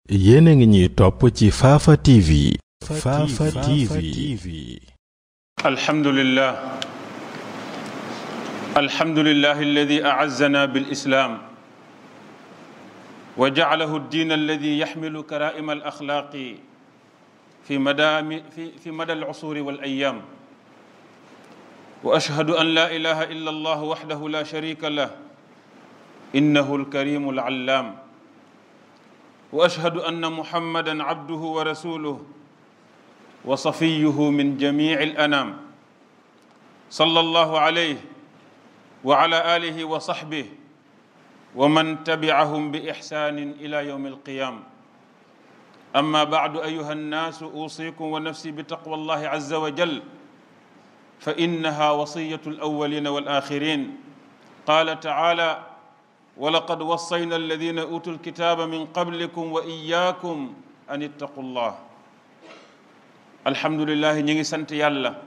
yéen a ngi ñuy topp ci Fafa TV. Fafa TV. alhamdulillah alladi a'azzana bil islam wa ja'alahu ad-din alladhi yahmilu kara'im al akhlaqi fi mada al usuri wal ayyam wa ashhadu an la ilaha illa allah wahdahu la sharika lah innahu al karim al allam wa ashhadu anna muhammadan abduhu wa rasuluhu wa safiyuhu min jami'il anam sallallahu alayhi wa ala alihi wa sahbihi wa man tabi'ahum bi ihsanin ila yawmil qiyam amma ba'du ayyuha an-nasu usikum wa nafsi bi taqwallahi azza wa jal fa innaha wasiyatul awwalin wal akhirin qala ta'ala wa laqad wassayna alladhina utul kitaba min qablikum wa iyyakum an ittaqullah. alhamdulillah ñi ngi sant yàlla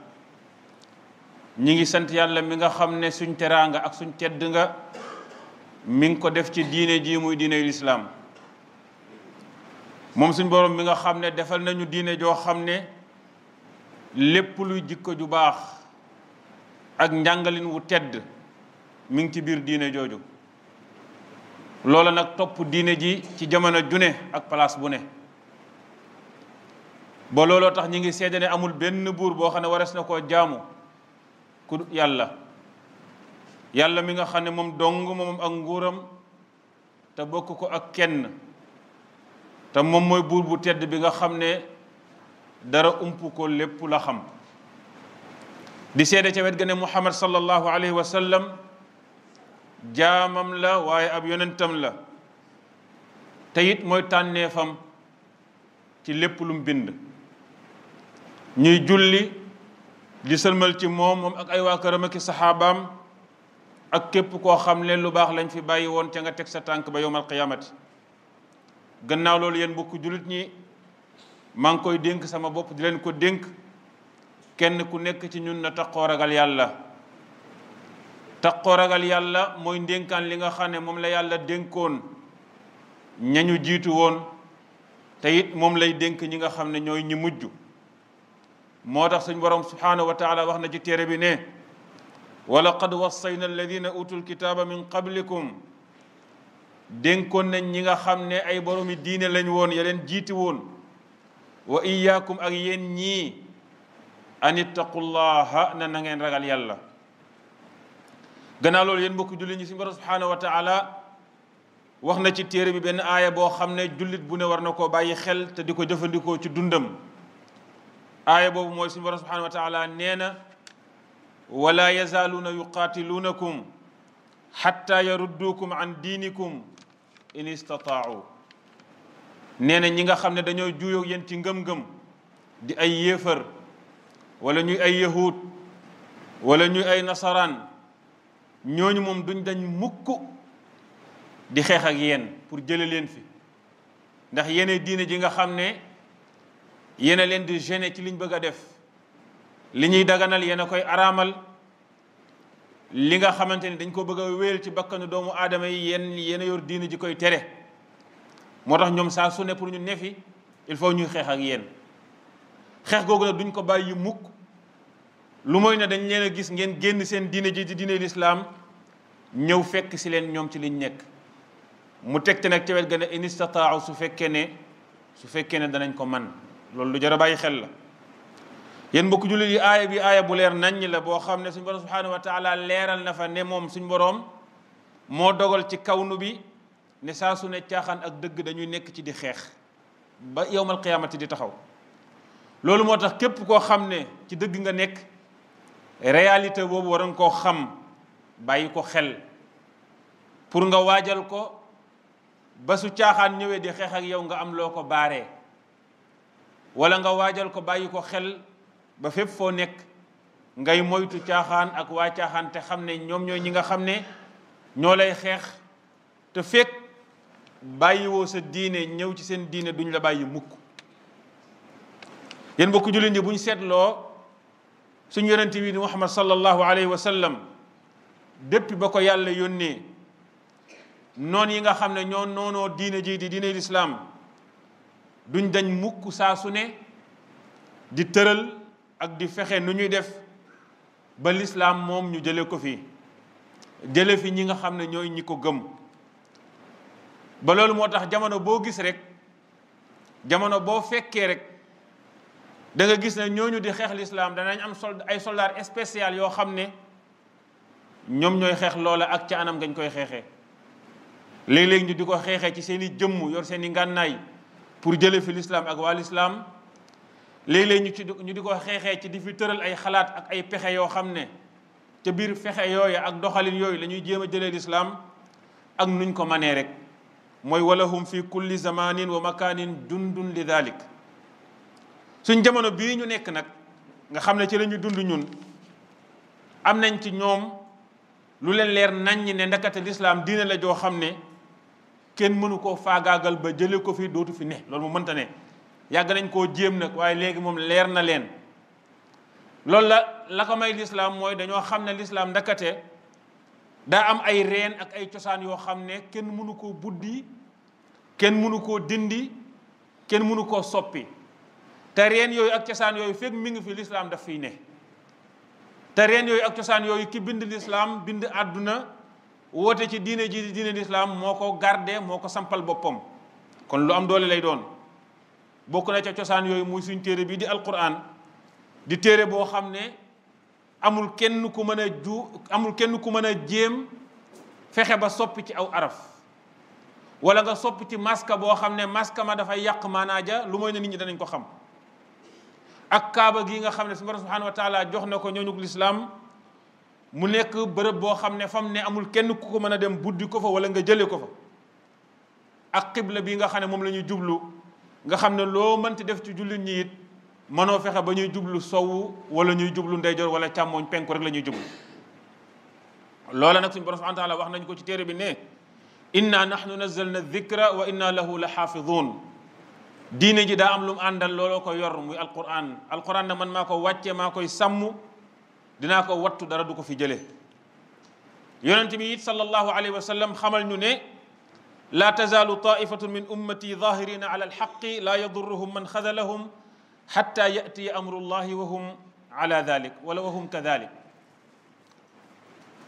mi nga xam ne suñ teraanga ak suñ tedd nga mi ngi ko def ci diine ji muy diine lislaam moom suñ borom mi nga xam ne defal nañu diine joo xam ne lépp luy jikko ju baax ak njàngalin wu tedd mi ngi ci biir diine jooju loola nag topp diine ji ci jamono june ak place bu ne ba looloo tax ñi ngi seede ne amul benn buur boo xam ne wares na koo jaamu ku yàlla mi nga xam ne moom dong moom ak nguuram te bokk ko ak kenn te moom mooy buur bu tedd bi nga xam ne dara ump ko lépp la xam di seede ca wet ga ne muhammad sallallahu alayhi wa sallam jaamam la waaye ab yonentam la te it mooy tànneefam ci lépp lu mu bind ñuy julli di sëlmal ci moom ak ay waa këram ak saxaabaam ak képp koo xam ne lu baax lañ fi bàyyi woon ca nga teg sa tànk ba yowmal qiyaamati gannaaw loolu yéen bokk jullit ñi maa ngi koy dénk sama bopp di leen ko dénk kenn ku nekk ci ñun na taqoo ragal yàlla mooy ndénkaan li nga xam ne moom la yàlla dénkoon ñañu jiitu woon te it moom lay dénk ñi nga xam ne ñooy ñi mujj moo tax suñ borom subhanahu wa taala wax na ci téere bi ne wa laqad wassayna alladina utul kitaaba min qablikum dénkoon nañ ñi nga xam ne ay boromi diine lañ woon ya leen jiiti woon wa iyaakum ak yéen ñii an ittaqullaha na ngeen ragal yàlla gannaaw loolu yéen mbokk jullit ñi suñ borom subhanahu wa taala wax na ci téere bi benn aaya boo xam ne jullit bu ne war na koo bàyyi xel te di ko jëfandikoo ci dundam aaya boobu mooy suñu borom subhanahu wa taala nee na wala yazaaluuna yuqaatiluunakum xatta yarudduukum an diinikum in istataau nee na ñi nga xam ne dañoo juuyoo yéen ci ngëm-ngëm di ay yéefar wala ñuy ay yahud wala ñuy ay nasaraan ñooñu moom duñ dañ mukk di xeex ak yéen pour jële leen fi ndax yéene diine ji nga xam ne yéen a leen di gêner ci liñ bëgg a def li ñuy daganal yéen a koy araamal li nga xamante ni dañ ko bëgg a wéel ci bakkanu doomu aadama yi yéen a yor diine ji koy tere moo tax ñoom saa su ne pour ñu nefi il faut ñuy xeex ak yéen xeex googu nag duñ ko bàyyi mukk lu mooy ne dañ leen a gis ngeen génn seen diine ji di diine lislaam ñëw fekk si leen ñoom ci liñ nekk mu tegte nag ca wet ga ne in istataaw su fekkee ne danañ ko man loolu lu jar a bàyyi xel la yéen mbokk jullit yi aaya bu leer naññ la boo xam ne suñu borom subhanahu wa taala leeral na fa ne moom suñu borom moo dogal ci kawnu bi ne saa su ne caaxaan ak dëgg dañuy nekk ci di xeex ba yowmal qiyaamati di taxaw loolu moo tax képp koo xam ne ci dëgg nga nekk réalité boobu war nga koo xam bàyyi ko xel pour nga waajal ko ba su caaxaan ñëwee di xeex ak yow nga am loo ko baaree wala nga waajal ko bàyyi ko xel ba fépp foo nekk ngay moytu caaxaan ak waa caaxaan te xam ne ñoom ñooy ñi nga xam ne ñoo lay xeex te fekk bàyyiwoo sa diine ñëw ci seen diine duñ la bàyyi mukk yéen mbokk jullit ñi bu ñu seetloo suñu yonent bi di Muhammad sallallahu alayhi wa sallam depuis ba ko yàlla yónnee noon yi nga xam ne ñoo noonoo diine ji di diine lislaam duñ dañ mukk saa su ne di tëral ak di fexe nu ñuy def ba lislaam moom ñu jële ko fi jële fi ñi nga xam ne ñooy ñi ko gëm. ba loolu moo tax jamono boo gis rek, jamono boo fekkee rek, da nga gis ne ñooñu di xeex lislaam danañ am ay soldats spécial yoo xam ne ñoom ñooy xeex loola ak ca anam gañ koy xeexee. léeg-léeg ñu di ko xeexee ci seen i jëmm, yor seen i ngànnaay pour jële fi lislaam ak waa lislaam. léeg-léeg ñu di ko xeexee ci di fi tëral ay xalaat ak ay pexe yoo xam ne ca biir fexe yooyu ak doxalin yooyu la ñuy jéem a jëlee lislaam ak nuñ ko manee rek. mooy walahum fi kulli zamanin wa makanin jundun li dalik. suñ jamono bii ñu nekk nag nga xam ne ci la ñu dund ñun, am nañ ci ñoom lu leen leer naññ ne ndakate lislaam diine la joo xam ne kenn mënu koo faagaagal ba jële ko fi dootu fi ne. loolu mu mënta ne. yàgg nañ koo jéem nag waaye léegi moom leer na leen. loolu la ko may lislaam mooy dañoo xam ne lislaam ndakate daa am ay reen ak ay cosaan yoo xam ne kenn mënu koo buddi, kenn mënu koo dindi, kenn mënu koo soppi. te reen yooyu ak cosaan yooyu fekk mi ngi fi lislaam daf fiy ne. te reen yooyu ak cosaan yooyu ki bind lislaam bind àdduna woote ci diine ji diine lislaam moo ko garde, moo ko sampal boppam. kon lu am doole lay doon. bokk na ca cosaan yooyu muy suñ téere bii di alquran, di téere boo xam ne amul kenn ku mën a jéem fexe ba soppi ci aw araf, wala nga soppi ci maska boo xam ne maska ma dafay yàq maanaaja lu mooy ne nit ñi danañ ko xam. ak kaaba gi nga xam ne suñu borom subhanahu wa taala jox na ko ñooñu lislaam mu nekk bërëb boo xam ne fam ne amul kenn ku ko mën a dem buddi ko fa wala nga jële ko fa. ak xibla bi nga xam ne moom la ñuy jublu, nga xam ne loo mënti def ci jullit ñi it mënoo fexe ba ñuy jublu sowu wala ñuy jublu ndeyjoor wala càmmooñ, penku rek la ñuy jublu. loola nag suñu borom subhanahu wa taala wax nañ ko ci téere bi ne inna nahnu nazzalna dhikra wa inna lahu la xaafidun. diine ji daa am lu mu àndal, looloo ko yor muy alquran. alquran nag man maa ko wàcce, maa koy sàmm, dinaa ko wattu, dara du ko fi jële. yonent bi it sallallahu alayhi wa sallam xamal ñu ne laa tazaalu taifatun min ummati zahirina ala alxaqi laa yadurruhum man xadalahum xatta yatiya amrullahi wa hum ala dalik wala wa hum kadalik.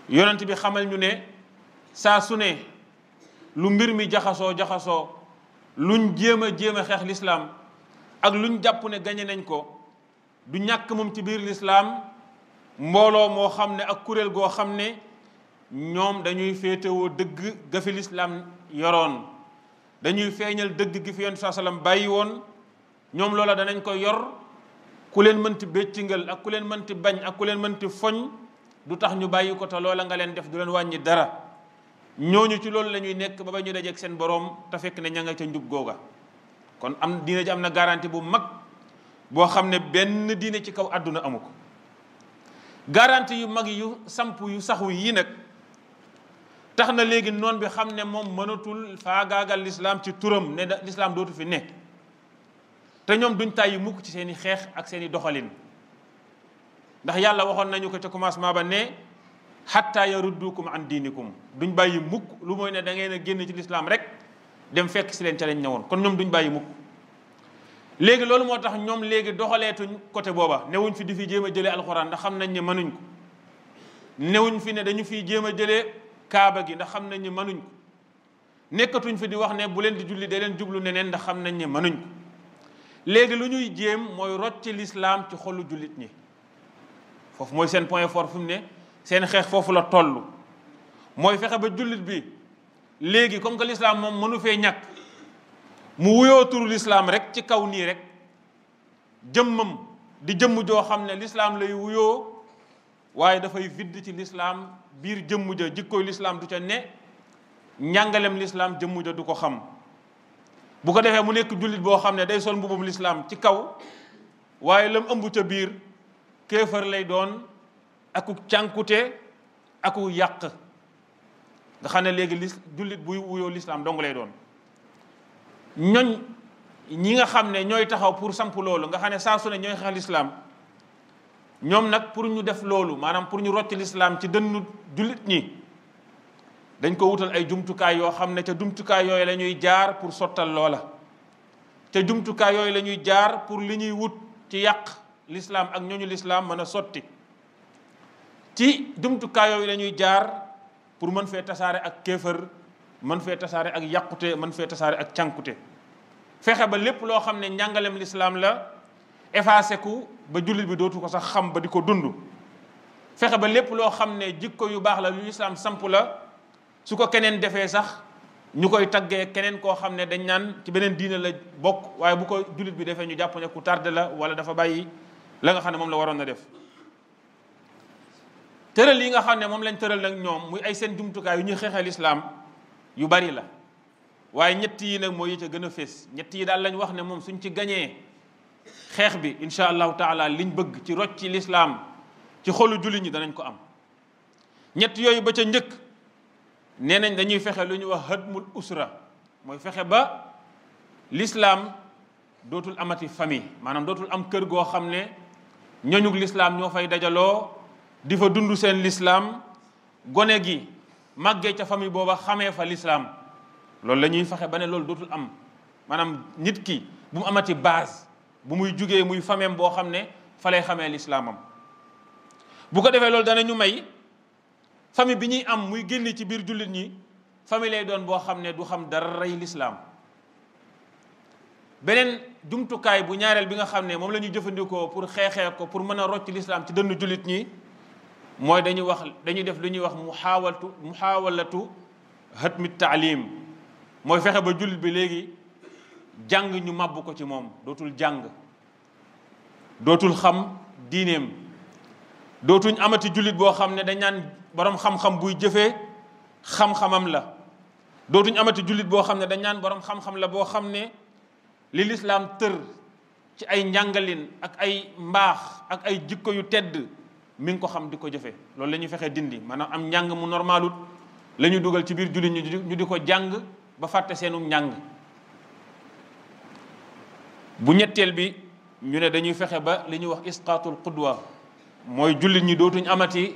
yonent bi xamal ñu ne saa su ne lu mbir mi jaxasoo luñ jéem a xeex lislaam ak luñ jàpp ne gañe nañ ko, du ñàkk moom ci biir lislaam mbooloo moo xam ne ak kuréel goo xam ne ñoom dañuy féetewoo dëgg ga fi lislaam yoroon, dañuy feeñal dëgg gi fi yonent saa sallam bàyyi woon. ñoom loola danañ ko yor, ku leen mënti béccingal ak ku leen mënti bañ ak ku leen mënti foñ du tax ñu bàyyi ko, te loola nga leen def du leen wàññi dara. ñooñu ci loolu la ñuy nekk ba ñu dajeeg seen boroom te fekk ne ña nga ca njub googa. kon diine ji am na garantie bu mag boo xam ne benn diine ci kaw àdduna amu ko. garantie yu mag yu samp yu saxu yii nag tax na léegi noon bi xam ne moom mënatul faagaagal lislaam ci turam ne lislaam dootu fi ne. te ñoom duñ tàyyi mukk ci seen i xeex ak seen i doxalin, ndax yàlla waxoon nañu ko ca commencement ba ne xatta yaruddukum an diinikum. duñ bàyyi mukk lu mooy ne da ngeen a génn ci lislaam rek dem fekk si leen ca lañ ñëwoon. kon ñoom duñ bàyyi mukk. léegi loolu moo tax ñoom léegi doxaleetuñ côté booba, newuñ fi di fi jéem a jëlee alxuraan ndax xam nañ ne mënuñ ko. newuñ fi ne dañu fiy jéem a jëlee kaaba gi ndax xam nañ ne mënuñ ko. nekkatuñ fi di wax ne bu leen di julli de leen jublu neneen ndax xam nañ ne mënuñ ko. léegi lu ñuy jéem mooy rocc lislaam ci xolu jullit ñi. foofu mooy seen point fort fu mu ne seen xeex foofu la toll. mooy fexe ba jullit bi léegi comme que lislaam moom mënu fee ñàkk mu wuyoo turu lislaam rek ci kaw nii rek, jëmmam di jëmm joo xam ne lislaam lay wuyoo waaye dafay vidd ci lislaam biir jëmm ja jikkooy lislaam du ca ne, njàngalem lislaam jëmm ja du ko xam. bu ko defee mu nekk jullit boo xam ne day sol mbubum lislaam ci kaw waaye lam ëmb ca biir kéefar lay doon akuk cànkute akuk yàq. nga xam ne léegi jullit buy wuyoo lislaam dong lay doon. ñoñ ñi nga xam ne ñooy taxaw pour samp loolu nga xam ne saa su ne ñooy xeex lislaam, ñoom nag pour ñu def loolu maanaam pour ñu rocc lislaam ci dënnu jullit ñi dañ ko wutal ay jumtukaay yoo xam ne ca jumtukaay yooyu la ñuy jaar pour sottal loola. te jumtukaay yooyu la ñuy jaar pour li ñuy wut ci yàq l'islam ak ñooñu l'islam mën a sotti ci jumtukaay yooyu la ñuy jaar pour mën fee tasaare ak kéefër mën fee tasaare ak yàqute mën fee tasaare ak cànkute fexe ba lépp loo xam ne njàngalem l'islam la effacé ku ba jullit bi dootu ko sax xam ba di ko dund fexe ba lépp loo xam ne jikko yu baax la lu l'islam samp la su ko keneen defee sax ñu koy taggee keneen koo xam ne dañ naan ci beneen diine la bokk waaye bu ko jullit bi defee ñu jàpp ne ku tardé la wala dafa bàyyi la nga xam ne moom la waroon na def tëral yi nga xam ne moom lañ tëral nag ñoom muy ay seen jumtukaay yu ñuy xeexee lislaam yu bari la waaye ñett yi nag mooy yi ca gën a fees ñett yi daal lañ wax ne moom suñ ci gañee xeex bi insha allahu taala liñ bëgg ci rocc ci lislaam ci xolu jullit ñi danañ ko am ñett yooyu ba ca njëkk nee nañ dañuy fexe lu ñuy wax hadmul usra mooy fexe ba lislaam dootul amati famille maanaam dootul am kër goo xam ne ñooñug lislaam ñoo fay dajaloo di fa dund seen lislaam gone gi màggee ca famille booba xamee fa lislaam loolu la ñuy fexe ba ne loolu dootul am maanaam nit ki bu mu amati base bu muy jugee muy fameem boo xam ne fa lay xamee lislaamam bu ko defee loolu dana ñu may famille bi ñuy am muy génne ci biir jullit ñi famille lay doon boo xam ne du xam dara rey lislaam beneen jumtukaay bu ñaareel bi nga xam ne moom la ñuy jëfandikoo pour xeexee ko pour mën a rocc lislaam ci dënn jullit ñi mooy dañuy def lu ñuy wax muhaawalatu hatmi taalim mooy fexe ba jullit bi léegi jàng ñu màbb ko ci moom dootul jàng dootul xam diineem dootuñ amati jullit boo xam ne dañ naan borom xam-xam buy jëfee xam-xamam la dootuñ amati jullit boo xam ne dañ naan borom xam-xam la boo xam ne li lislaam tër ci ay njàngalin ak ay mbaax ak ay jikko yu tedd mi ngi ko xam di ko jëfe loolu la ñuy fexe dindi maanaam am njàng mu normalut la ñu dugal ci biir jullit ñu di ko jàng ba fàtte seenu njàng bu ñetteel bi ñu ne dañuy fexe ba li ñuy wax isqaatul qudwa mooy jullit ñi dootuñ amati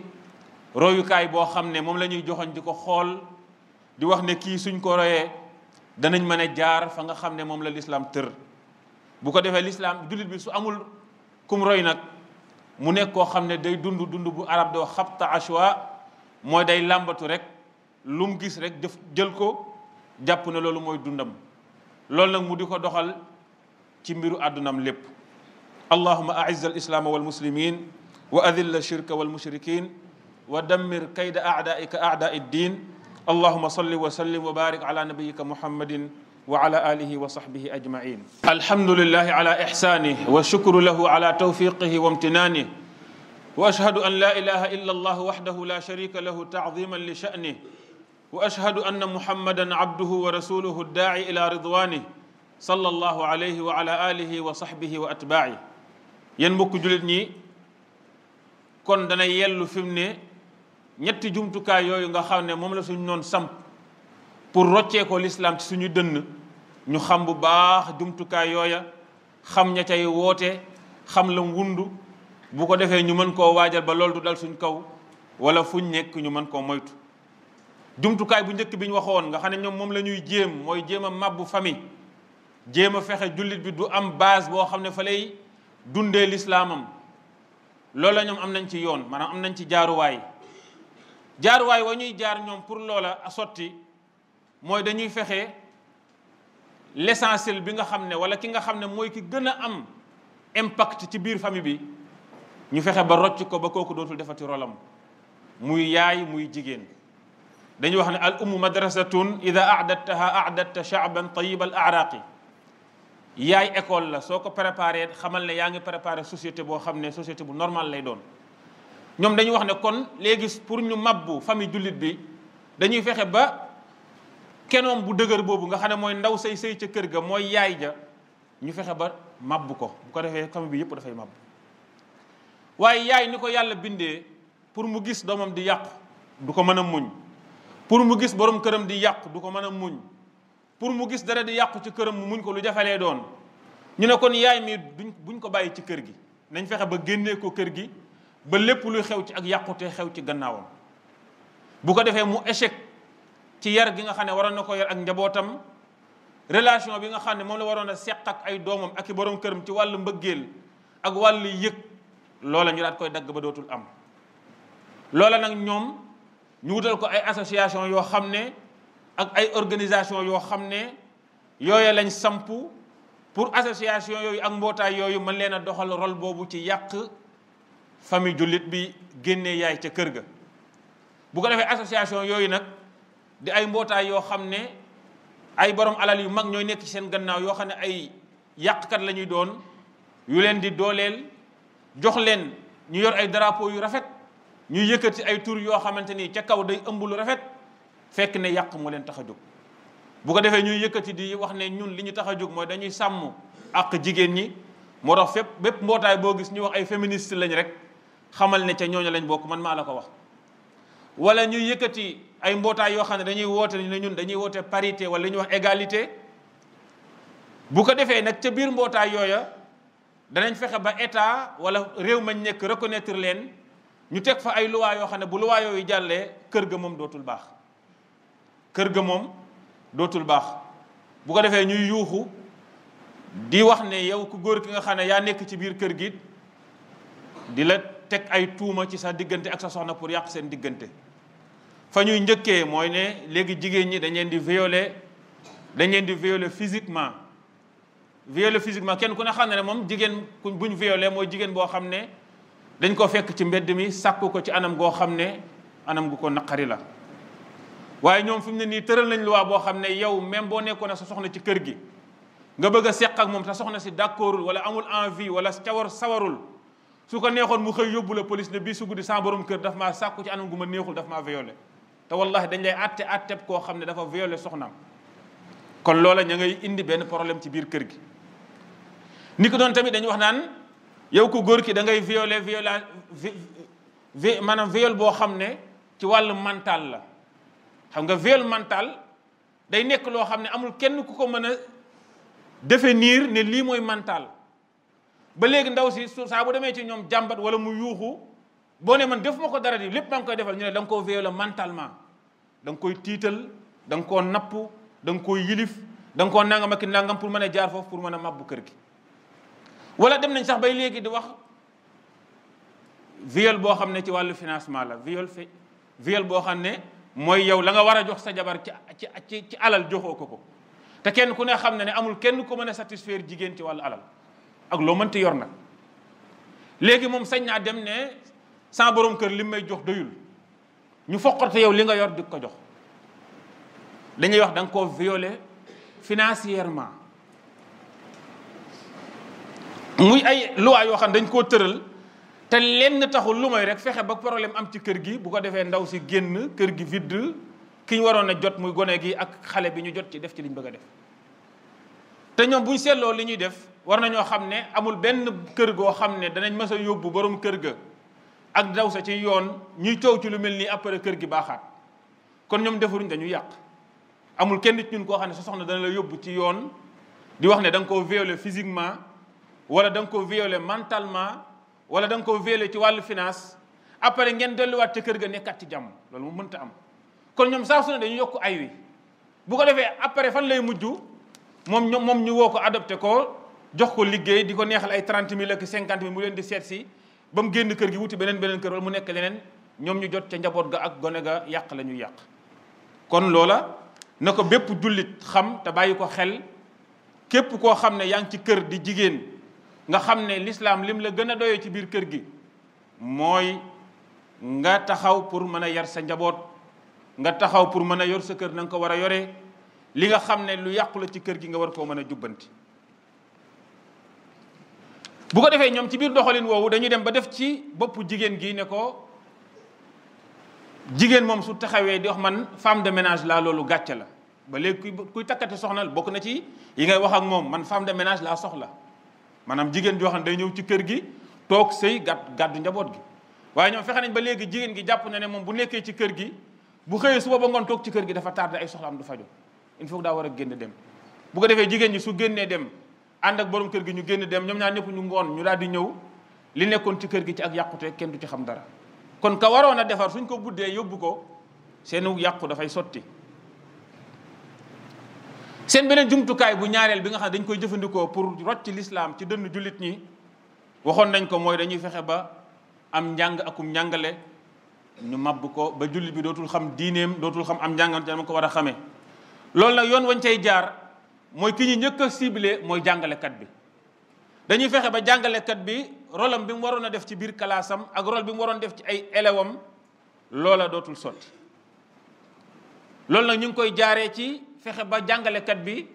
royukaay boo xam ne moom la ñuy joxoñ di ko xool di wax ne kii suñ ko royee danañ mën a jaar fa nga xam ne moom la lislaam tër bu ko defee lislaam jullit bi su amul kum roy nag mu nekk koo xam ne day dund bu arab doo xabta ashwa mooy day làmbatu rek lu mu gis rek jël ko jàpp ne loolu mooy dundam loolu nag mu di ko doxal ci mbiru àddunam lépp allahuma aiz al islaama wal muslimin wa adil al shirka wal mushrikin wa dammir kayda aadaika aadaa ddin allahuma salli wa sallim wa barik ala nabiyika muhammadin wa ala alihi wa sahbihi ajmain alhamdulillahi ala ihsanih wa shukru lahu ala tawfiqihi wa imtinanih wa ashhadu an la ilaha illa allah wahdahu la sharika lahu ta'ziman li sha'nih wa ashhadu anna muhammadan abduhu wa rasuluhu ad-da'i ila ridwanih sallallahu alayhi wa ala alihi wa sahbihi wa atba'i yéen mbokk jullit ñi kon dana yellu fi mu ne ñetti jumtukaay yooyu nga xam ne moom la suñu noon samp pour roccee ko lislaam ci suñu dënn ñu xam bu baax jumtukaay yooya xam ña cay woote xam la wundu bu ko defee ñu mën koo waajal ba loolu du dal suñ kaw wala fuñ nekk ñu mën koo moytu jumtukaay bu njëkk bi ñu waxoon nga xam ne ñoom moom la ñuy jéem mooy jéem a màbbu famille jéem a fexe jullit bi du am base boo xam ne fa lay dundee lislaamam loolu la ñoom am nañ ci yoon maanaam am nañ ci jaaruwaay wa ñuy jaar ñoom pour loola a sotti mooy dañuy fexe l'essentiel bi nga xam ne wala ki nga xam ne mooy ki gën a am impact ci biir famille bi ñu fexe ba rocc ko ba kooku dootul defati rolam muy yaay muy jigéen dañuy wax ne al ummu madrasatun ida aadattaha aadatta sha'ban tayyib al a'raqi yaay école la soo ko préparé xamal ne yaa ngi préparé société boo xam ne société bu normal lay doon ñoom dañuy wax ne kon léegi pour ñu mabbu famille jullit bi dañuy fexe ba kenoom bu dëgër boobu nga xam ne mooy ndaw say ca kër ga mooy yaay ja ñu fexe ba mabbu ko bu ko defee famille bi yëpp dafay mabbu waaye yaay ni ko yàlla bindee pour mu gis doomam di yàqu du ko mën a muñ pour mu gis borom këram di yàqu du ko mën a muñ pour mu gis dara di yàqu ci këram mu muñ ko lu jafelee doon ñu ne kon yaay mi buñ ko bàyyi ci kër gi nañ fexe ba génnee ko kër gi ba lépp luy xew ci ak yàqute xew ci gannaawam bu ko defee mu échec ci yar gi nga xam ne waroon na ko yar ak njabootam relation bi nga xam ne moom la waroon a seq ak ay doomam ak i borom këram ci wàllu mbëggeel ak wàllu yëg loola ñu daat koy dagg ba dootul am. loola nag ñoom ñu wutal ko ay association yoo xam ne ak ay organisation yoo xam ne yooya lañ samp pour association yooyu ak mbootaay yooyu mën leen a doxal rôle boobu ci yàq famille jullit bi génnee yaay ca kër ga. bu ko defee association yooyu nag di ay mbootaay yoo xam ne ay borom alal yu mag ñooy nekk ci seen gannaaw yoo xam ne ay yàqkat la ñuy doon yu leen di dooleel jox leen ñu yor ay drapeau yu rafet ñu yëkkati ay tur yoo xamante ni ca kaw day ëmb lu rafet fekk ne yàq moo leen tax a jóg. bu ko defee ñuy yëkkati di wax ne ñun li ñu tax a jóg mooy dañuy sàmm ak jigéen ñi moo tax bépp mbootaay boo gis ñu wax ay féministe lañ rek xamal ne ca ñooñu lañ bokk, man maa la ko wax. wala ñuy yëkkati ay mbootaay yoo xam ne dañuy woote ne ñun dañuy woote parité wala li ñuy wax égalité. bu ko defee nag ca biir mbootaay yooya danañ fexe ba état wala réew mañ nekk reconnaître leen ñu teg fa ay loi yoo xam ne bu loi yooyu jàllee kër ga moom dootul baax. kër ga moom dootul baax bu ko defee ñuy yuuxu di wax ne yow ku góor ki nga xam ne yaa nekk ci biir kër gi di la teg ay tuuma ci sa diggante ak sa soxna pour yàq seen diggante. fa ñuy njëkkee mooy ne léegi jigéen ñi dañ leen di violer physiquement. violer physiquement kenn ku ne xam ne moom jigéen buñ violer mooy jigéen boo xam ne dañ ko fekk ci mbedd mi sàkku ko ci anam goo xam ne anam gu ko naqari la. waaye ñoom fi mu ne nii tëral nañ loi boo xam ne yow même boo nekkoon sa soxna ci kër gi nga bëgg a seq ak moom sa soxna si d'accordul wala amul envie wala sawarul su ko neexoon mu xëy yóbbu la police ne bii su guddi sa borom kër daf maa sàkku ci anam gu ma neexul daf maa violé te wallahi dañ lay atteb koo xam ne dafa violé soxnaam. kon loola ña ngay indi benn problème ci biir kër gi. ni ko doon tamit dañuy wax naan yow ku góor ki da ngay maanaam viol boo xam ne ci wàllu mental la. xam nga viol mental day nekk loo xam ne amul kenn ku ko mën a définir ne lii mooy mental ba léegi ndaw si saa bu demee ci ñoom jàmbat wala mu yuuxu boo ne man defuma ko dara di lépp maa ngi koy defal ñu ne da nga koo violer mentalement da nga koy tiital da nga koo napp da nga koy yilif da nga koo nangam ak nangam pour mën a jaar foofu pour mën a mabbu kër gi. wala dem nañ sax bay léegi di wax viol boo xam ne ci wàllu financement la viol boo xam ne mooy yow la nga war a jox sa jabar ci alal joxoo ko te kenn ku ne xam ne amul kenn ko mën a satisfaire jigéen ci wàllu alal ak loo mënti yor nag. léegi moom sañ naa dem ne sans borom kër li may jox doyul ñu foqate yow li nga yor di ko jox dañuy wax da nga koo violer financièrement. muy ay loi yoo xam dañ koo tëral te lenn taxul lu may rek fexe ba problème am ci kër gi bu ko defee ndaw si génn kër gi vide ki ñu waroon a jot muy gone gi ak xale bi ñu jot ci def ci liñ bëgg a def. te ñoom buñ seetloo li ñuy def war nañoo xam ne amul benn kër goo xam ne danañ mës a yóbbu borom kër ga ak ndaw sa ci yoon ñuy coow ci lu mel nii après kër gi baaxaat kon ñoom defuruñ dañu yàq. amul kenn nit ñun koo xam ne sa soxna dana la yóbbu ci yoon di wax ne da nga koo violer physiquement wala da nga koo violer mentalement wala da nga koo violer ci wàllu finance après ngeen delluwaat ca kër ga nekkat ci jàmm loolu mu mënta am. kon ñoom saa su ne dañu yokk ay wi bu ko defee après fan lay mujj moom ñu woo ko adopté ko jox ko liggéey di ko neexal ay 30 000 ak 50 000 mu leen di seet si ba mu génn kër gi wuti beneen kër wala mu nekk leneen ñoom ñu jot ca njaboot ga ak gone ga yàq la ñuy yàq. kon loola na ko bépp jullit xam te bàyyi ko xel képp koo xam ne yaa ngi ci kër di jigéen nga xam ne l'islam lim la gën a doyee ci biir kër gi mooy nga taxaw pour mën a yar sa njaboot nga taxaw pour mën a yor sa kër na nga ko war a yoree li nga xam ne lu yàqu la ci kër gi nga war koo mën a jubbanti. bu ko defee ñoom ci biir doxalin woowu dañuy dem ba def ci boppu jigéen gi ne ko jigéen moom su taxawee di wax man femme de ménage laa loolu gàcce la ba léegi kuy takkati soxna bokk na ci yi ngay wax ak moom man femme de ménage laa soxla maanaam jigéen joo xam ne day ñëw ci kër gi toog sëy gàddu njaboot gi. waaye ñoom fexe nañ ba léegi jigéen gi jàpp na ne moom bu nekkee ci kër gi bu xëyee suba ba ngoon toog ci kër gi dafa tardé ay soxlaam du fajo il faut daa war a génn dem. bu ko defee jigéen ñi su génnee dem ànd ak borom kër gi ñu génn dem ñoom ñaar ñëpp ñu ngoon ñu daal di ñëw li nekkoon ci kër gi ci ak yàqute kenn du ci xam dara. kon ka waroon a defar suñ ko buddee yóbbu ko seenu yàqu dafay sotti seen beneen jumtukaay bu ñaareel bi nga xam ne dañ koy jëfandikoo pour rocc ci lislaam ci dënn jullit ñi waxoon nañ ko mooy dañuy fexe ba am njàng akum njàngale ñu mabb ko ba jullit bi dootul xam diineem dootul xam am njàngam te dama ko war a xamee. loolu nag yoon wañ cay jaar mooy ki ñu njëkk a ciblé mooy jàngalekat bi dañuy fexe ba jàngalekat bi rôle am bi mu waroon a def ci biir kalaasam ak rôle bi mu waroon def ci ay élèves am loola dootul sotti. loolu nag ñu ngi koy jaaree ci fexe ba jàngalekat bi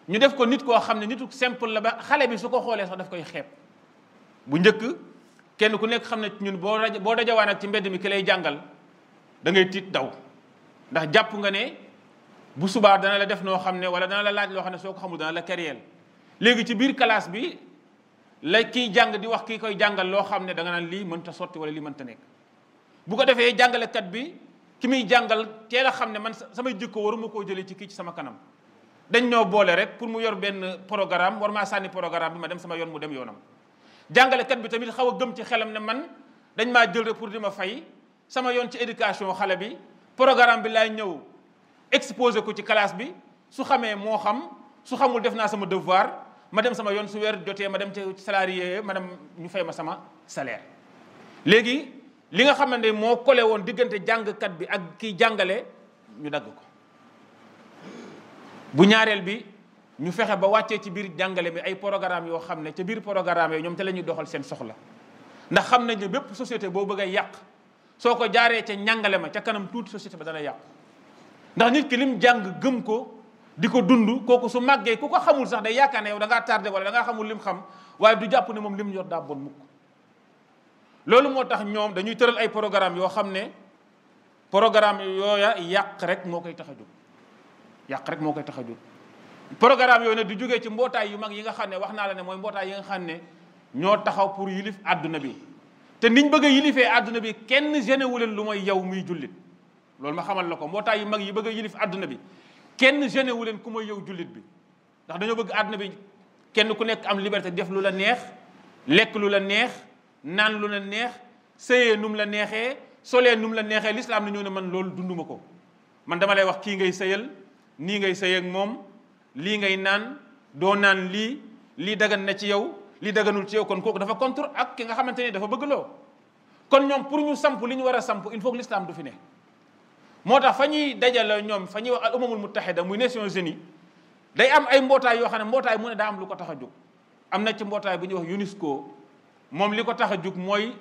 ñu def ko nit koo xam ne nitu simple la ba xale bi su ko xoolee sax daf koy xeeb. bu njëkk kenn ku nekk xam ne ñun boo dajawaan ak ci mbedd mi ki lay jàngal da ngay tiit daw ndax jàpp nga ne bu subaa dana la def noo xam ne wala dana la laaj loo xam ne soo ko xamul dana la kéréel léegi ci biir classe bi la kiy jàng di wax kii koy jàngal loo xam ne da nga naan lii mënta sotti wala lii mënta nekk. bu ko defee jàngalekat bi ki muy jàngal teel a xam ne man samay jikko waruma koo jëlee ci kii ci sama kanam dañ ñoo boole rek pour mu yor benn programme war maa sànni programme bi ma dem sama yoon mu dem yoonam. jàngalekat bi tamit xaw a gëm ci xelam ne man dañ maa jël rek pour di ma fay sama yoon ci éducation xale bi programme bi laay ñëw exposé ko ci classe bi su xamee moo xam su xamul def naa sama devoir ma dem sama yoon su weer jotee ma dem ci salarié ma dem ñu fay ma sama salaire. léegi li nga xamante ne moo collé woon diggante jàngkat bi ak kiy jàngale ñu dagg ko. bu ñaareel bi ñu fexe ba wàccee ci biir jàngale mi ay programme yoo xam ne ca biir programme yooyu ñoom te la ñuy doxal seen soxla ndax xam nañ ne bépp société boo bëgg a yàq soo ko jaaree ca njàngale ma ca kanam tuuti société ba dana yàqu. ndax nit ki lim jàng gëm ko di ko dund kooku su màggee ku ko xamul sax day yaakaar ne yow da ngaa tardé wala da ngaa xamul lim xam waaye du jàpp ne moom lim yor daa bon mukk. loolu moo tax ñoom dañuy tëral ay programme yoo xam ne programme yooya yàq rek moo koy tax a jóg yàq rek moo koy tax a jóg. programme yooyu nag di jógee ci mbootaay yu mag yi nga xam ne wax naa la ne mooy mbootaay yi nga xam ne ñoo taxaw pour yilif àdduna bi te niñ bëgg a yilifee àdduna bi kenn gêné wu leen lu mooy yow muy jullit. loolu ma xamal la ko mbootaay yu mag yi bëgg a yilif àdduna bi kenn gêné wu leen ku mooy yow jullit bi ndax dañoo bëgg àdduna bi kenn ku nekk am liberté def lu la neex lekk lu la neex naan lu la neex sëyee num la neexee solee num la neexee l'islam na ñëw ne man loolu dunduma ko man dama lay wax kii ngay sëyal nii ngay sëy ak moom lii ngay naan doo naan lii dagan na ci yow lii daganul ci yow kon kooku dafa contre ak ki nga xamante ne dafa bëgg loo kon ñoom pour ñu samp li ñu war a samp il faut que l'islam du fi ne. moo tax fa ñuy dajale ñoom fa ñuy wax al umamul muttahida muy Nations Unies day am ay mbootaay yoo xam ne mbootaay mu ne daa am lu ko tax a jóg. am na ci mbootaay bu ñuy wax UNESCO moom li ko tax a jóg mooy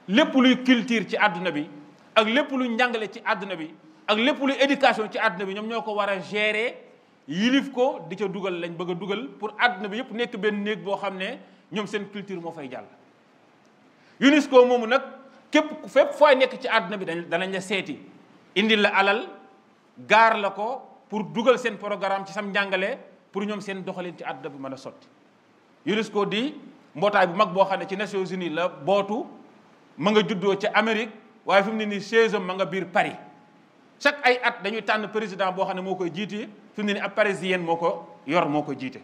lépp luy culture ci àdduna bi ak lépp luy njàngale ci àdduna bi ak lépp luy éducation ci àdduna bi ñoom ñoo ko war a gérer yilif ko di ca dugal lañ bëgg a dugal pour àdduna bi yëpp nekk benn néeg boo xam ne ñoom seen culture moo fay jàll. UNESCO moomu nag képp fépp fooy nekk ci àdduna bi danañ la seeti. indil la alal gaar la ko pour dugal seen programme ci sam njàngale pour ñoom seen doxalin ci àdduna bi mën a sotti. UNESCO di mbootaay bu mag boo xam ne ci Nations Unies la bootu ma nga juddoo ca Amérique waaye fi mu ne nii siège am ma nga biir Paris chaque ay at dañuy tànn président boo xam ne moo koy jiite fi mu ne nii ab parisien moo ko yor moo ko jiite.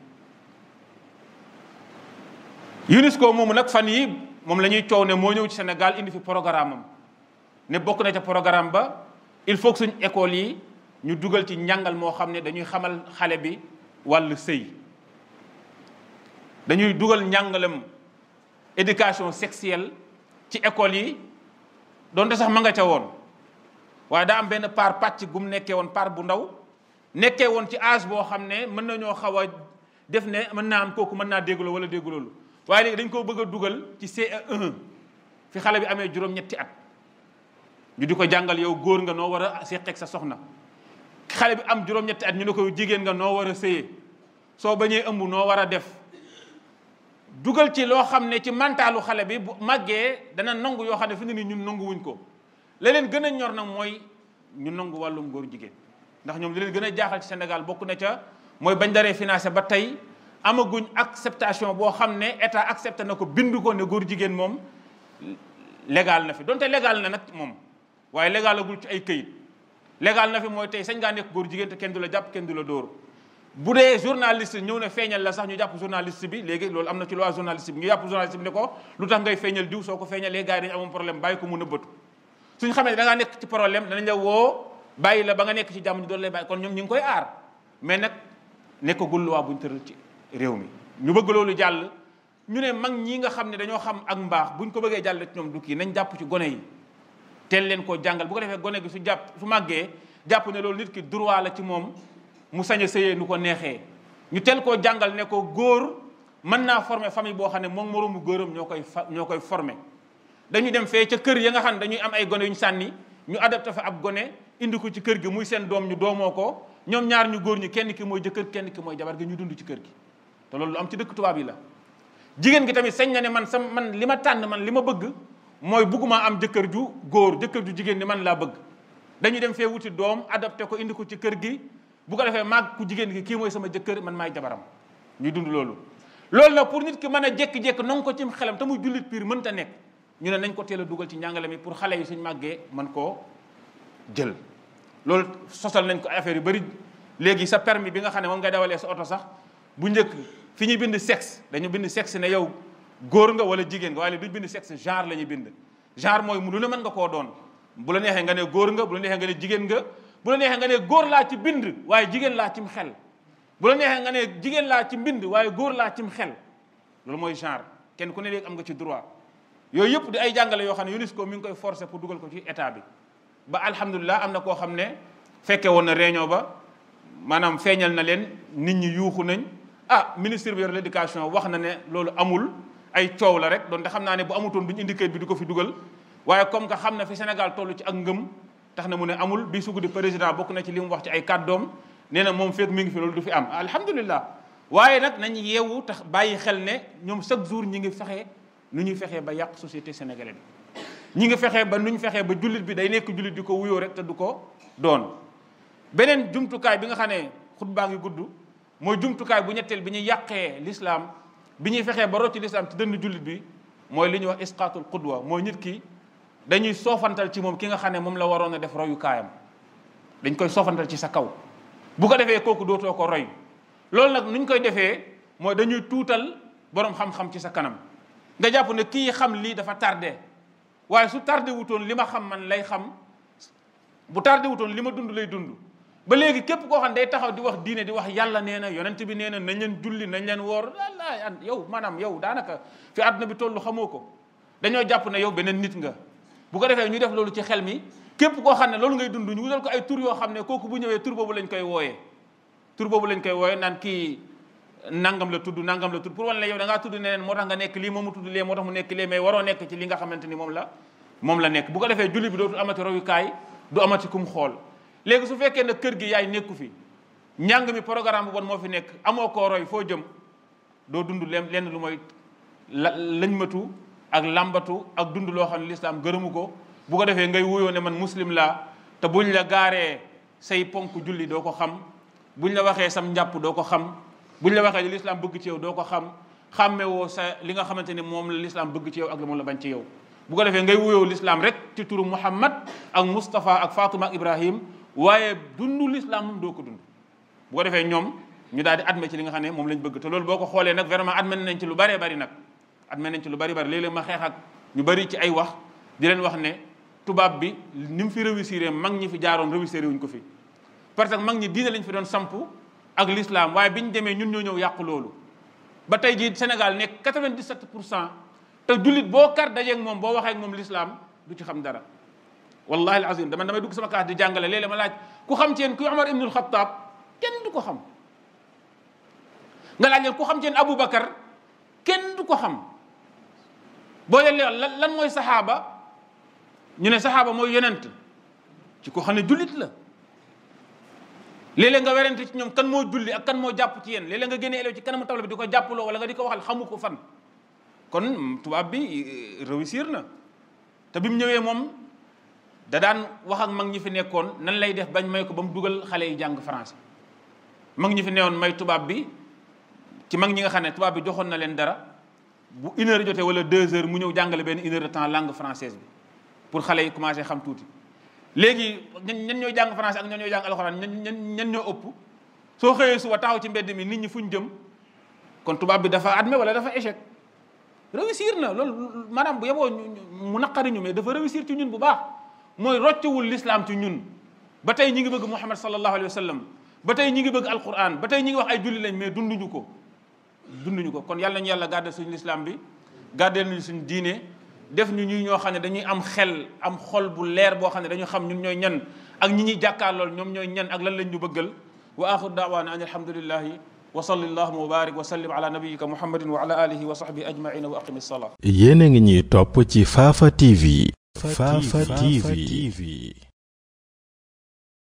UNESCO moomu nag fan yi moom la ñuy coow ne moo ñëw ci Sénégal indi fi programme am ne bokk na ca programme ba. il faut que suñ école yi ñu dugal ci njàngal moo xam ne dañuy xamal xale bi wàllu sëy dañuy dugal njàngalam éducation sexuelle ci école yi donte sax ma nga ca woon waaye daa am benn part pàcc gum nekkee woon part bu ndaw nekkee woon ci âge boo xam ne mën nañoo xaw a def ne mën naa am kooku mën naa déggloo wala déggloolu waaye léegi dañ koo bëgg a dugal ci CE1 fi xale bi amee juróom-ñetti at ñu di ko jàngal yow góor nga noo war a seqeeg sa soxna xale bi am juróom-ñetti at ñu ne ko jigéen nga noo war a sëyee soo bañee ëmb noo war a def dugal ci loo xam ne ci mentalu xale bi bu màggee dana nangu yoo xam ne fi ne nii ñun nanguwuñ ko la leen gën a ñor nag mooy ñu nangu wàllum góor jigéen ndax ñoom li leen gën a jaaxal ci Sénégal bokk na ca mooy bañ daree financé ba tey amaguñ acceptation boo xam ne état accepté na ko bind ko ne góor jigéen moom légal na fi donte légal na nag moom waaye légalagul ci ay këyit légal na fi mooy tey sañ ngaa nekk góor jigéen te kenn du la jàpp kenn du la dóor bu dee journaliste ñëw ne feeñal la sax ñu jàpp journaliste bi léegi loolu am na ci loi journaliste bi ñu jàpp journaliste bi ne ko lu tax ngay feeñal diw soo ko feeñalee gars yi dañu amoon problème bàyyi ko mu nëbbatu suñ xamee ne da ngaa nekk ci problème danañ la woo bàyyi la ba nga nekk ci jàmm ñu doon lay bàyyi kon ñoom ñu ngi koy aar mais nag nekkagul loi buñ tëral ci réew mi. ñu bëgg loolu jàll ñu ne mag ñi nga xam ne dañoo xam ak mbaax buñ ko bëggee jàll ci ñoom du kii nañ jàpp ci gone yi teel leen koo jàngal bu ko defee gone gi su màggee jàpp ne loolu nit ki droit la ci moom mu sañ a sëyee nu ko neexee ñu teel koo jàngal ne ko góor mën naa former famille boo xam ne moom moroomu góoram ñoo koy former. dañuy dem fee ca kër ya nga xam ne dañuy am ay gone yu ñu sànni ñu adapté fa ab gone indi ko ci kër gi muy seen doom ñu doomoo ko ñoom ñaar ñu góor ñi kenn ki mooy jëkkër kenn ki mooy jabar gi ñu dund ci kër gi te loolu lu am ci dëkk tubaab yi la. jigéen gi tamit sañ na ne man li ma tànn man li ma bëgg mooy bëgguma am jëkkër ju góor jëkkër ju jigéen ni man laa bëgg. dañuy dem fee wuti doom adapté ko indi ko ci kër gi bu ko defee maag ku jigéen gi kii mooy sama jëkkër man maay jabaram ñuy dund loolu. loolu nag pour nit ki mën a jékki-jékki nong ko cim xelam te muy jullit piir mënta nekk ñu ne nañ ko teel a dugal ci njàngale mi pour xale yi suñ màggee mën koo jël. loolu sosal nañ ko affaire yu bëri léegi sa permis bi nga xam ne moom ngay dawalee sa oto sax bu njëkk fi ñuy bind sexe dañu bind sexe ne yow góor nga wala jigéen nga waaye duñ bind sexe genre la ñuy bind. genre mooy mu lu ne mën nga koo doon bu la neexee nga ne góor nga bu la neexee nga ne jigéen nga bu la neexee nga ne góor laa ci bind waaye jigéen laa cim xel bu la neexee nga ne jigéen laa ci mbind waaye góor laa cim xel loolu mooy genre kenn ku ne léegi am nga ci droit. yooyu yëpp di ay jàngale yoo xam ne UNESCO mi ngi koy forcer pour dugal ko ci état bi ba alhamdulilah am na koo xam ne fekke woon na réunion ba maanaam feeñal na leen nit ñi yuuxu nañ ministre bi yor l'éducation wax na ne loolu amul ay coow la rek donte xam naa ne bu amutoon duñ indi kayit bi di ko fi dugal waaye comme que xam na fi Sénégal toll ci ak ngëm tax na mu ne amul bi sugu di président bokk na ci li mu wax ci ay kàddoom nee na moom fekk mi ngi fi loolu du fi am alhamdulilah. waaye nag nañ yeewu tax bàyyi xel ne ñoom chaque jour ñi ngi fexe nu ñuy fexee ba yàq société sénégalaise bi ñi ngi fexee ba nu ñu fexee ba jullit bi day nekk jullit di ko wuyoo rek te du ko doon. beneen jumtukaay bi nga xam ne xutbaa ngi gudd mooy jumtukaay bu ñetteel bi ñuy yàqee l'islam bi ñuy fexee ba rocci l'islam ci dënn jullit bi mooy li ñuy wax isqaatul qudwa mooy nit ki dañuy soofantal ci moom ki nga xam ne moom la waroon a def royukaayam dañ koy soofantal ci sa kaw bu ko defee kooku dootoo ko roy. loolu nag nuñ koy defee mooy dañuy tuutal borom xam-xam ci sa kanam nga jàpp ne kii xam lii dafa tardé waaye su tardé wutoon li ma xam man lay xam bu tardé wutoon li ma dund lay dund. ba léegi képp koo xam ne day taxaw di wax diine di wax yàlla nee na yonent bi nee na nañ leen julli nañ leen woor yow maanaam yow daanaka fi àdduna bi tollu xamoo ko dañoo jàpp ne yow beneen nit nga. bu ko defee ñu def loolu ci xel mi képp koo xam ne loolu ngay dund ñu wutal ko ay tur yoo xam ne kooku bu ñëwee tur boobu lañ koy wooyee. tur boobu lañ koy wooyee naan kii nangam la tudd pour wan la yow da ngaa tudd neneen moo tax nga nekk lii moom mu tudd lee moo tax mu nekk lee mais waroo nekk ci li nga xamante ni moom la nekk. bu ko defee julli bi dootul amati royukaay du amati kum xool léegi su fekkee ne kër gi yaay nekku fi njàng mi programme bu bon moo fi nekk amoo koo roy foo jëm doo dund lenn lu mooy lañmatu ak lambatu ak dund loo xam ne lislaam gërëmu ko. bu ko defee ngay wuyoo ne man muslim laa te buñ la gaaree say ponk julli doo ko xam buñ la waxee sam njàpp doo ko xam buñ la waxee li lislaam bëgg ci yow doo ko xam xàmmewoo sa li nga xamante ni moom la lislaam bëgg ci yow ak la moom la bañ ci yow. bu ko defee ngay wuyoo lislaam rek ci turu Muhammad ak Moustapha ak Fatima ak Ibrahim waaye dundu lislaam moom doo ko dund. bu ko defee ñoom ñu daal di admet ci li nga xam ne moom lañ bëgg te loolu boo ko xoolee nag vraiment admet nañ ci lu bëree bëri nag admet nañ ci lu bëri léeg-léeg ma xeex ak ñu bëri ci ay wax di leen wax ne tubaab bi ni mu fi réussir mag ñi fi jaaroon réussir wuñ ko fi. parce que mag ñi diine lañ fi doon samp ak l'islam waaye biñ demee ñun ñoo ñëw yàqu loolu ba tey jii Sénégal nekk 97% te jullit boo kar dajeeg moom boo waxee ak moom l'islam du ci xam dara. wallahi alazim damay dugg sama classe di jàngale léeg-léeg ma laaj ku xam ci yéen kuy Omar ibnul Xattaab kenn du ko xam nga laaj leen ku xam ci yéen Aboubacar kenn du ko xam boo leen lan mooy saxaaba ñu ne saxaaba mooy yonent ci ko xam ne jullit la. léeg-léeg nga werante ci ñoom kan moo julli ak kan moo jàpp ci yéen léeg-léeg nga génne élève ci kanamu table bi di ko jàppaloo wala nga di ko waxal xamu ko fan. kon tubaab bi réussir na te bi mu ñëwee moom da daan wax ak mag ñi fi nekkoon nan lay def bañ may ko ba mu dugal xale yi jàng français. mag ñi fi newoon may tubaab bi ci mag ñi nga xam ne tubaab bi joxoon na leen dara bu 1 heure jotee wala 2 heures mu ñëw jàngale benn 1 heure de temps langue française bi pour xale yi commencé xam tuuti. léegi ñan ñooy jàng français ak ñan ñooy jàng alxuraan ñan ñoo ëpp soo xëyee suba taxaw ci mbedd mi nit ñi fuñ jëm kon tubaab bi dafa admet wala dafa échec. réussir na loolu maanaam bu yeboo mu naqari ñu mais dafa réussir ci ñun bu baax mooy roccewul l'islam ci ñun ba tey ñi ngi bëgg Muhammad sallallahu alayhi wa sallam ba tey ñi ngi bëgg alquran ba tey ñi ngi wax ay julli lañ mais dunduñu ko kon yàlla nañu yàlla gàddal suñu lislaam bi gàddal nañu suñu diine def ñu ñuy ñoo xam ne dañuy am xel am xol bu leer boo xam ne dañu xam ñun ñooy ñan ak ñi ñuy jàkkaarlool ñoom ñooy ñan ak lan lañ ñu bëggal wa axiru daawaana an alhamdulillahi wa salli allahuma wa barik wa sallim ala nabiyika muhammadin wa ala alihi wa sahbihi ajmaina wa aqimi salaa. yéen a ngi ñuy topp ci Fafa TV. Fafa TV.